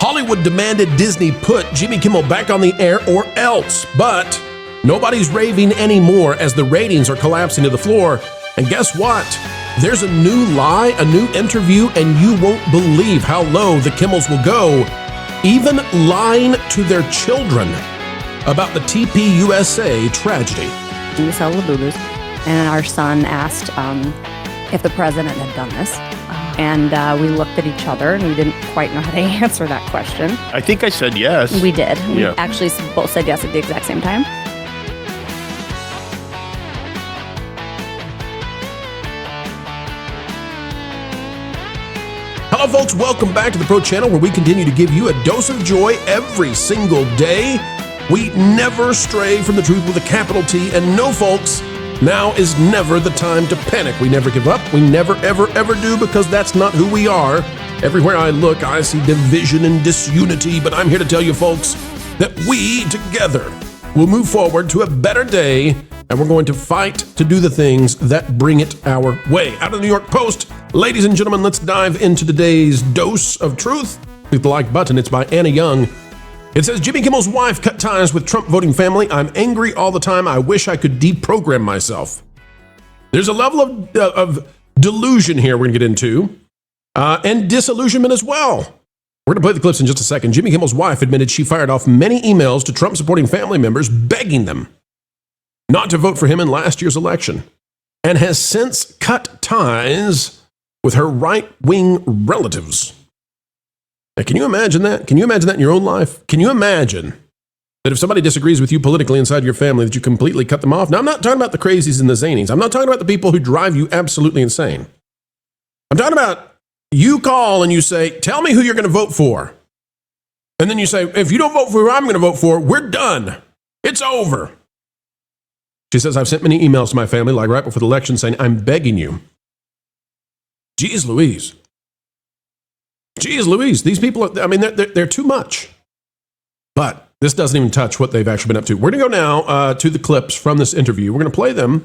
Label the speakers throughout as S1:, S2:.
S1: Hollywood demanded Disney put Jimmy Kimmel back on the air or else, but nobody's raving anymore as the ratings are collapsing to the floor. And guess what? There's a new lie, a new interview, and you won't believe how low the Kimmels will go, even lying to their children about the TPUSA tragedy.
S2: We sell Labubus, and our son asked if the president had done this. And we looked at each other, and we didn't quite know how to answer that question.
S3: I think I said yes.
S2: We did. We actually both said yes at the exact same time.
S1: Hello, folks. Welcome back to the Pro Channel, where we continue to give you a dose of joy every single day. We never stray from the truth with a capital T. And no, folks, now is never the time to panic. We never give up. We never, ever, ever do, because that's not who we are. Everywhere I look, I see division and disunity. But I'm here to tell you, folks, that we together will move forward to a better day. And we're going to fight to do the things that bring it our way. Out of the New York Post, ladies and gentlemen, let's dive into today's dose of truth. Click the like button. It's by Anna Young. It says, Jimmy Kimmel's wife cut ties with Trump voting family. I'm angry all the time. I wish I could deprogram myself. There's a level of delusion here we're going to get into, and disillusionment as well. We're going to play the clips in just a second. Jimmy Kimmel's wife admitted she fired off many emails to Trump-supporting family members begging them not to vote for him in last year's election, and has since cut ties with her right-wing relatives. Now, can you imagine that? Can you imagine that in your own life? Can you imagine that if somebody disagrees with you politically inside your family, that you completely cut them off? Now, I'm not talking about the crazies and the zanies. I'm not talking about the people who drive you absolutely insane. I'm talking about you call and you say, tell me who you're going to vote for. And then you say, if you don't vote for who I'm going to vote for, we're done. It's over. She says, I've sent many emails to my family, like right before the election, saying, I'm begging you. Geez Louise. Geez Louise, these people, they're too much. But this doesn't even touch what they've actually been up to. We're going to go now to the clips from this interview. We're going to play them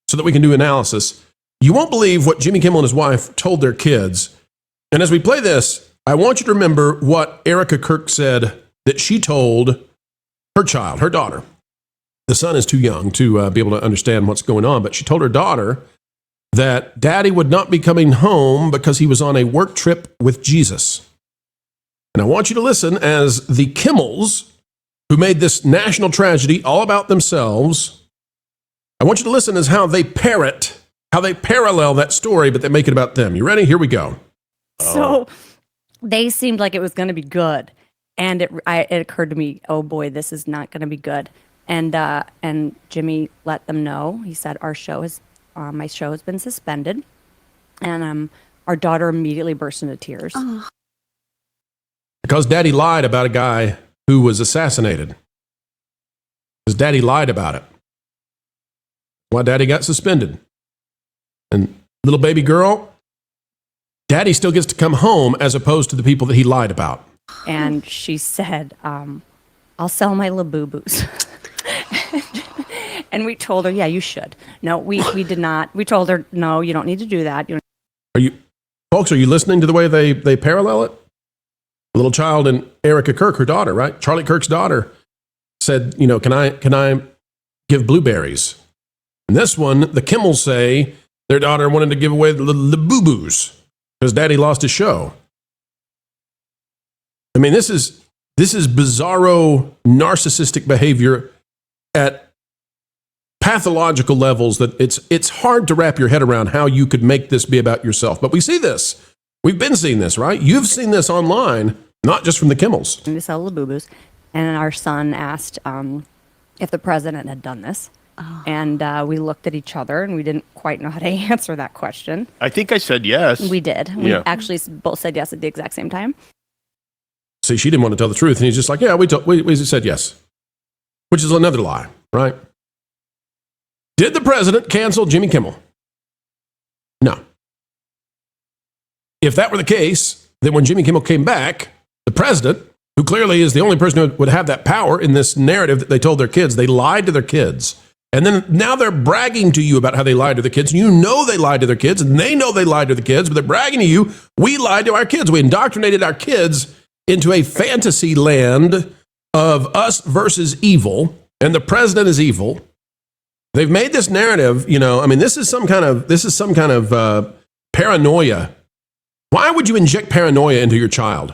S1: so that we can do analysis. You won't believe what Jimmy Kimmel and his wife told their kids. And as we play this, I want you to remember what Erica Kirk said that she told her child, her daughter. The son is too young to be able to understand what's going on, but she told her daughter that daddy would not be coming home because he was on a work trip with Jesus. And I want you to listen as the Kimmels, who made this national tragedy all about themselves, I want you to listen as how they parallel that story, but they make it about them. You ready? Here we go.
S2: So they seemed like it was going to be good. And it occurred to me, oh boy, this is not going to be good. And Jimmy let them know. He said, my show has been suspended. And our daughter immediately burst into tears. Oh.
S1: Because daddy lied about a guy who was assassinated. Because daddy lied about it. Why daddy got suspended. And little baby girl, daddy still gets to come home as opposed to the people that he lied about.
S2: And she said, I'll sell my Labubus. And we told her, yeah, you should. No, we did not. We told her, no, you don't need to do that.
S1: Are you listening to the way they parallel it? A little child and Erica Kirk, her daughter, right? Charlie Kirk's daughter said, can I give blueberries? And this one, the Kimmels say their daughter wanted to give away the boo-boos because daddy lost his show. I mean, this is bizarro narcissistic behavior at pathological levels that it's hard to wrap your head around how you could make this be about yourself. But we see this. We've been seeing this, right? You've seen this online, not just from the Kimmels.
S2: We sell Labubus, and our son asked if the president had done this. Oh. And we looked at each other, and we didn't quite know how to answer that question.
S3: I think I said yes.
S2: We did. We actually both said yes at the exact same time.
S1: See, she didn't want to tell the truth, and he's just like, yeah, we said yes. Which is another lie, right? Did the president cancel Jimmy Kimmel? No. If that were the case, then when Jimmy Kimmel came back, the president, who clearly is the only person who would have that power in this narrative that they told their kids, they lied to their kids. And then now they're bragging to you about how they lied to their kids. And you know they lied to their kids, and they know they lied to the kids, but they're bragging to you, we lied to our kids. We indoctrinated our kids into a fantasy land of us versus evil, and the president is evil. They've made this narrative, this is some kind of paranoia. Why would you inject paranoia into your child?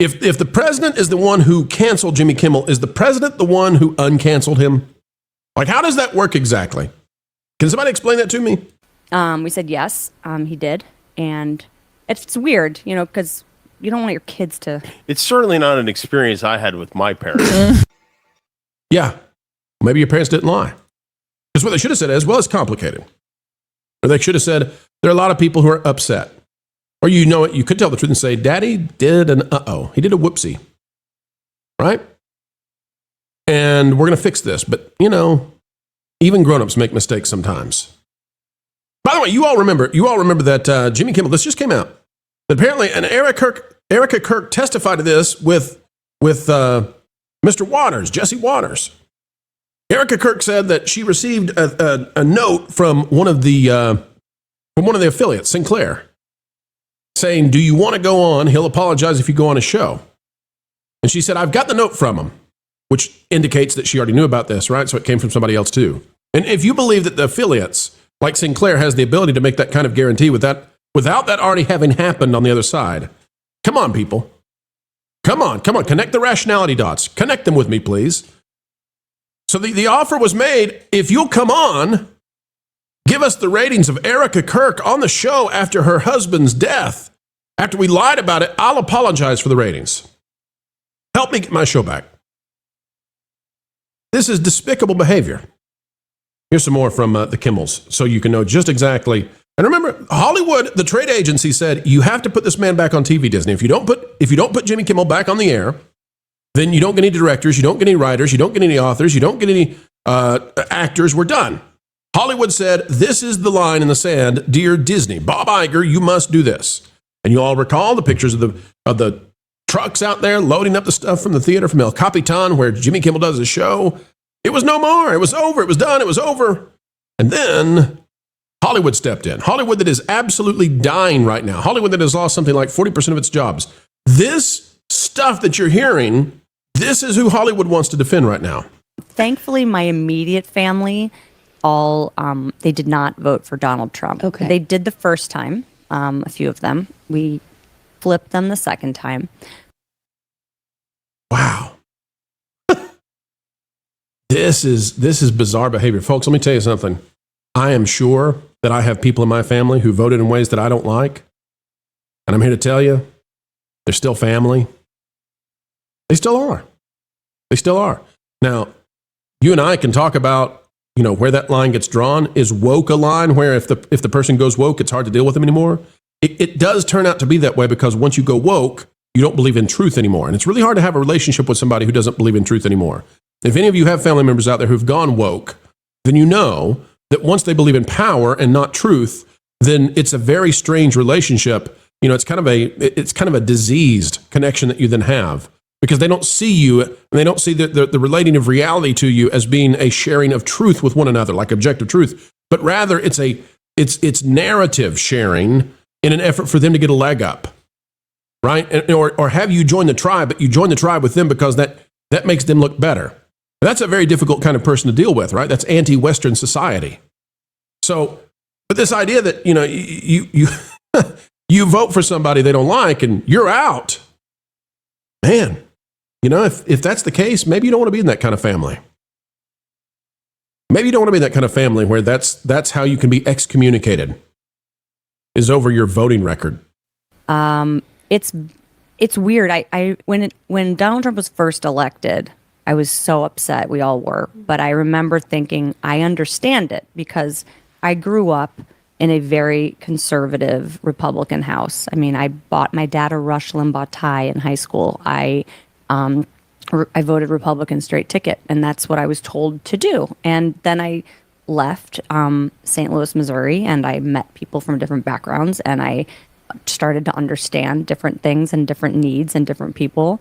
S1: If the president is the one who canceled Jimmy Kimmel, is the president the one who uncanceled him? Like, how does that work exactly? Can somebody explain that to me?
S2: We said yes, he did. And it's weird, because you don't want your kids to...
S3: It's certainly not an experience I had with my parents.
S1: Yeah. Maybe your parents didn't lie. Because what they should have said is, well, it's complicated. Or they should have said, there are a lot of people who are upset. Or you could tell the truth and say, Daddy did an uh-oh. He did a whoopsie. Right? And we're going to fix this. But, even grown-ups make mistakes sometimes. By the way, you all remember that Jimmy Kimmel, this just came out. That apparently, and Erica Kirk testified to this with Mr. Waters, Jesse Waters. Erica Kirk said that she received a note from one of the affiliates, Sinclair, saying, do you want to go on? He'll apologize if you go on a show. And she said, I've got the note from him, which indicates that she already knew about this, right? So it came from somebody else too. And if you believe that the affiliates, like Sinclair, has the ability to make that kind of guarantee without that already having happened on the other side, come on, people. Come on. Connect the rationality dots. Connect them with me, please. So the offer was made, if you'll come on, give us the ratings of Erica Kirk on the show after her husband's death. After we lied about it, I'll apologize for the ratings. Help me get my show back. This is despicable behavior. Here's some more from the Kimmels, so you can know just exactly. And remember, Hollywood, the trade agency said, you have to put this man back on TV, Disney. If you don't put Jimmy Kimmel back on the air, then you don't get any directors, you don't get any writers, you don't get any authors, you don't get any actors. We're done. Hollywood said, this is the line in the sand, dear Disney. Bob Iger, you must do this. And you all recall the pictures of the trucks out there loading up the stuff from the theater from El Capitan where Jimmy Kimmel does his show. It was no more. It was over. It was done. It was over. And then Hollywood stepped in. Hollywood that is absolutely dying right now. Hollywood that has lost something like 40% of its jobs. This stuff that you're hearing, this is who Hollywood wants to defend right now.
S2: Thankfully, my immediate family, they did not vote for Donald Trump.
S4: Okay.
S2: They did the first time, a few of them. We flipped them the second time.
S1: Wow. This is bizarre behavior. Folks, let me tell you something. I am sure that I have people in my family who voted in ways that I don't like. And I'm here to tell you, they're still family. They still are. They still are. Now, you and I can talk about, where that line gets drawn. Is woke a line where if the person goes woke, it's hard to deal with them anymore? It does turn out to be that way because once you go woke, you don't believe in truth anymore. And it's really hard to have a relationship with somebody who doesn't believe in truth anymore. If any of you have family members out there who've gone woke, then you know that once they believe in power and not truth, then it's a very strange relationship. It's kind of a diseased connection that you then have because they don't see you and they don't see the relating of reality to you as being a sharing of truth with one another, like objective truth, but rather it's narrative sharing in an effort for them to get a leg up, right? Or have you join the tribe, but you join the tribe with them because that makes them look better. That's a very difficult kind of person to deal with, right? That's anti-Western society. So, but this idea that, you you vote for somebody they don't like and you're out, man, if that's the case, maybe you don't want to be in that kind of family. Maybe you don't want to be in that kind of family where that's how you can be excommunicated, is over your voting record.
S2: It's weird. When Donald Trump was first elected, I was so upset. We all were. But I remember thinking, I understand it because I grew up in a very conservative Republican house. I mean, I bought my dad a Rush Limbaugh tie in high school. I voted Republican straight ticket, and that's what I was told to do. And then I left St. Louis, Missouri, and I met people from different backgrounds, and I started to understand different things and different needs and different people.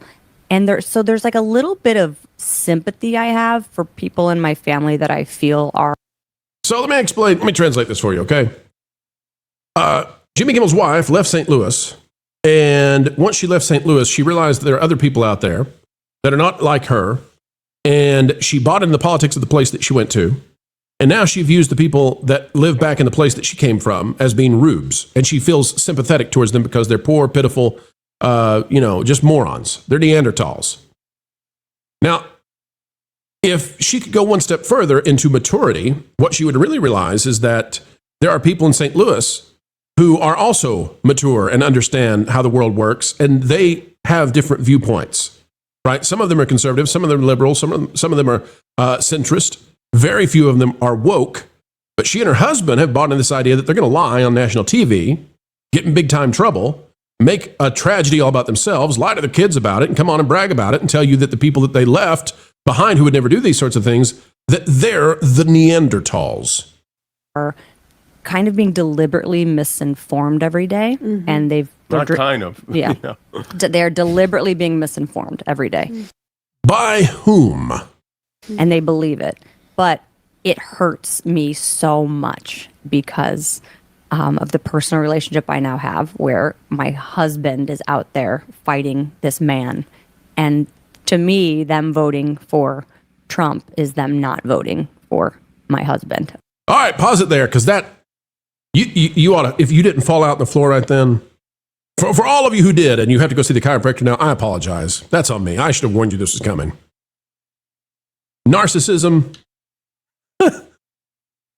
S2: And there's like a little bit of sympathy I have for people in my family that I feel are.
S1: So let me translate this for you, okay? Jimmy Kimmel's wife left St. Louis And once she left St. Louis, she realized there are other people out there that are not like her. And she bought into the politics of the place that she went to. And now she views the people that live back in the place that she came from as being rubes. And she feels sympathetic towards them because they're poor, pitiful, just morons. They're Neanderthals. Now, if she could go one step further into maturity, what she would really realize is that there are people in St. Louis who are also mature and understand how the world works, and they have different viewpoints, right? Some of them are conservative, some of them are liberal, some of them are centrist. Very few of them are woke, but she and her husband have bought into this idea that they're going to lie on national TV, get in big time trouble, make a tragedy all about themselves, lie to their kids about it, and come on and brag about it and tell you that the people that they left behind who would never do these sorts of things, that they're the Neanderthals.
S2: Are kind of being deliberately misinformed every day, and they're deliberately being misinformed every day.
S1: By whom?
S2: And they believe it. But it hurts me so much because of the personal relationship I now have where my husband is out there fighting this man. And to me, them voting for Trump is them not voting for my husband.
S1: All right, pause it there, because that, you ought to, if you didn't fall out on the floor right then, for all of you who did, and you have to go see the chiropractor now, I apologize. That's on me. I should have warned you this was coming. Narcissism.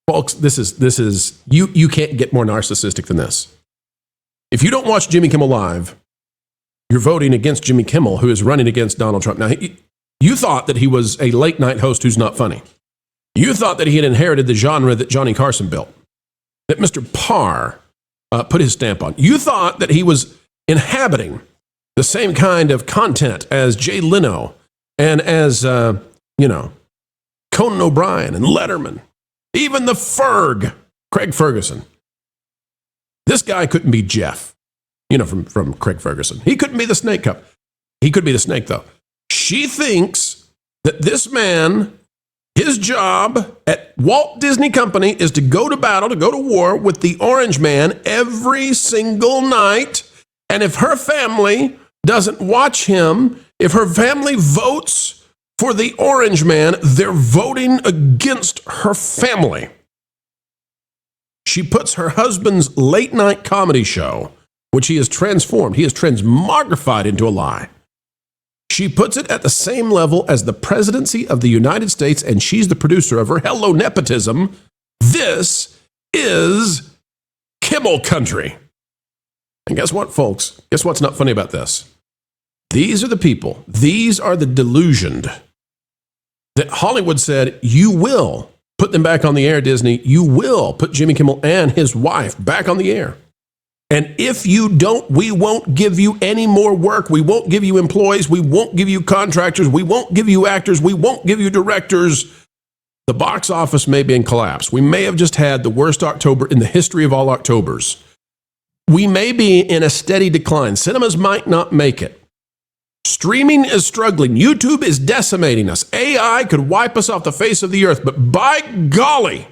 S1: Folks, this is you can't get more narcissistic than this. If you don't watch Jimmy Kimmel Live, you're voting against Jimmy Kimmel, who is running against Donald Trump. Now, you thought that he was a late night host who's not funny. You thought that he had inherited the genre that Johnny Carson built, that Mr. Parr put his stamp on. You thought that he was inhabiting the same kind of content as Jay Leno and as, Conan O'Brien and Letterman, even the Ferg, Craig Ferguson. This guy couldn't be Jeff, from Craig Ferguson. He couldn't be the Snake Cup. He could be the snake, though. She thinks that this man, his job at Walt Disney Company is to go to battle, to go to war with the Orange Man every single night. And if her family doesn't watch him, if her family votes for the Orange Man, they're voting against her family. She puts her husband's late night comedy show, which he has transformed, he has transmogrified into a lie. She puts it at the same level as the presidency of the United States, and she's the producer of her. Hello, nepotism. This is Kimmel country. And guess what, folks? Guess what's not funny about this? These are the people, these are the delusioned that Hollywood said, you will put them back on the air, Disney. You will put Jimmy Kimmel and his wife back on the air. And if you don't, we won't give you any more work. We won't give you employees. We won't give you contractors. We won't give you actors. We won't give you directors. The box office may be in collapse. We may have just had the worst October in the history of all Octobers. We may be in a steady decline. Cinemas might not make it. Streaming is struggling. YouTube is decimating us. AI could wipe us off the face of the earth. But by golly,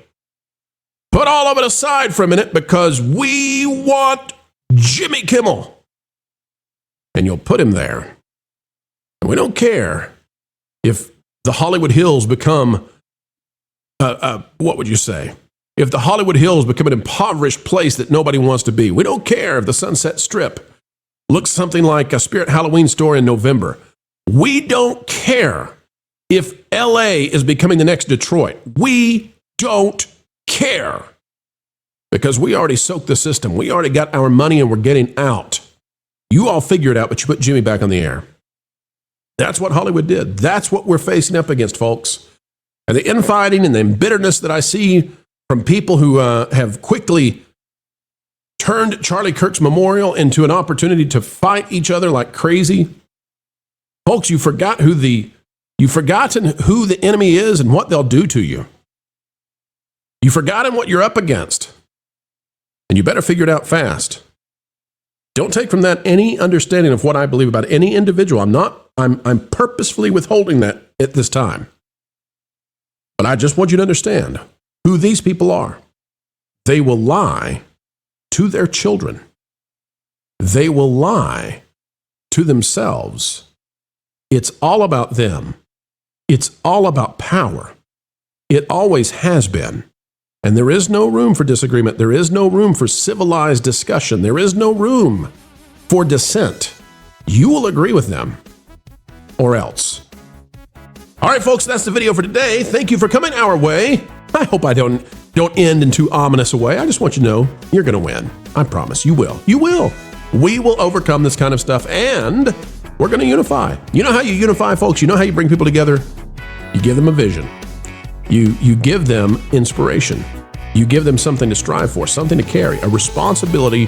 S1: put all of it aside for a minute, because we want Jimmy Kimmel. And you'll put him there. And we don't care if the Hollywood Hills become, what would you say? If the Hollywood Hills become an impoverished place that nobody wants to be. We don't care if the Sunset Strip looks something like a Spirit Halloween store in November. We don't care if LA is becoming the next Detroit. We don't care, because we already soaked the system. We already got our money and we're getting out. You all figure it out, but you put Jimmy back on the air. That's what Hollywood did. That's what we're facing up against, folks. And the infighting and the bitterness that I see from people who have quickly turned Charlie Kirk's memorial into an opportunity to fight each other like crazy. Folks, you've forgotten who the enemy is and what they'll do to you. You've forgotten what you're up against. And you better figure it out fast. Don't take from that any understanding of what I believe about any individual. I'm purposefully withholding that at this time. But I just want you to understand who these people are. They will lie to their children. they will lie to themselves. It's all about them. It's all about power. It always has been. And there is no room for disagreement. There is no room for civilized discussion. There is no room for dissent. You will agree with them or else. All right, folks, that's the video for today. Thank you for coming our way. I hope I don't end in too ominous a way. I just want you to know you're going to win. I promise you will. You will. We will overcome this kind of stuff, and we're going to unify. You know how you unify, folks? You know how you bring people together? You give them a vision. You give them inspiration. You give them something to strive for, something to carry, a responsibility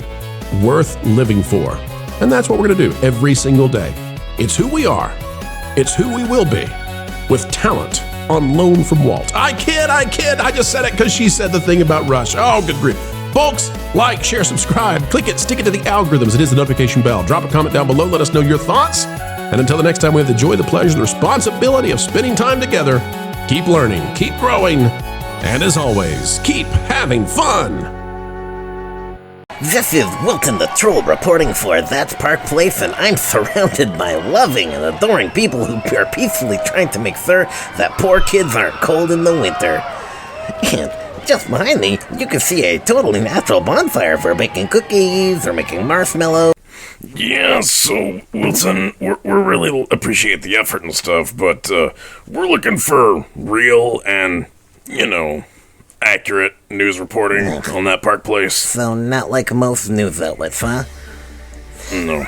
S1: worth living for. And that's what we're going to do every single day. It's who we are. It's who we will be, with talent on loan from Walt. I kid. I just said it because she said the thing about Rush. Oh, good grief. Folks, like, share, subscribe, click it, stick it to the algorithms. It is the notification bell. Drop a comment down below. Let us know your thoughts. And until the next time, we have the joy, the pleasure, the responsibility of spending time together. Keep learning, keep growing, and as always, keep having fun.
S4: This is Wilton the Troll reporting for That's Park Place, and I'm surrounded by loving and adoring people who are peacefully trying to make sure that poor kids aren't cold in the winter. And just behind me, you can see a totally natural bonfire for baking cookies or making marshmallows.
S5: Yeah, so, Wilson, we really appreciate the effort and stuff, but we're looking for real and, accurate news reporting on that Park Place.
S4: So not like most news outlets, huh?
S5: No.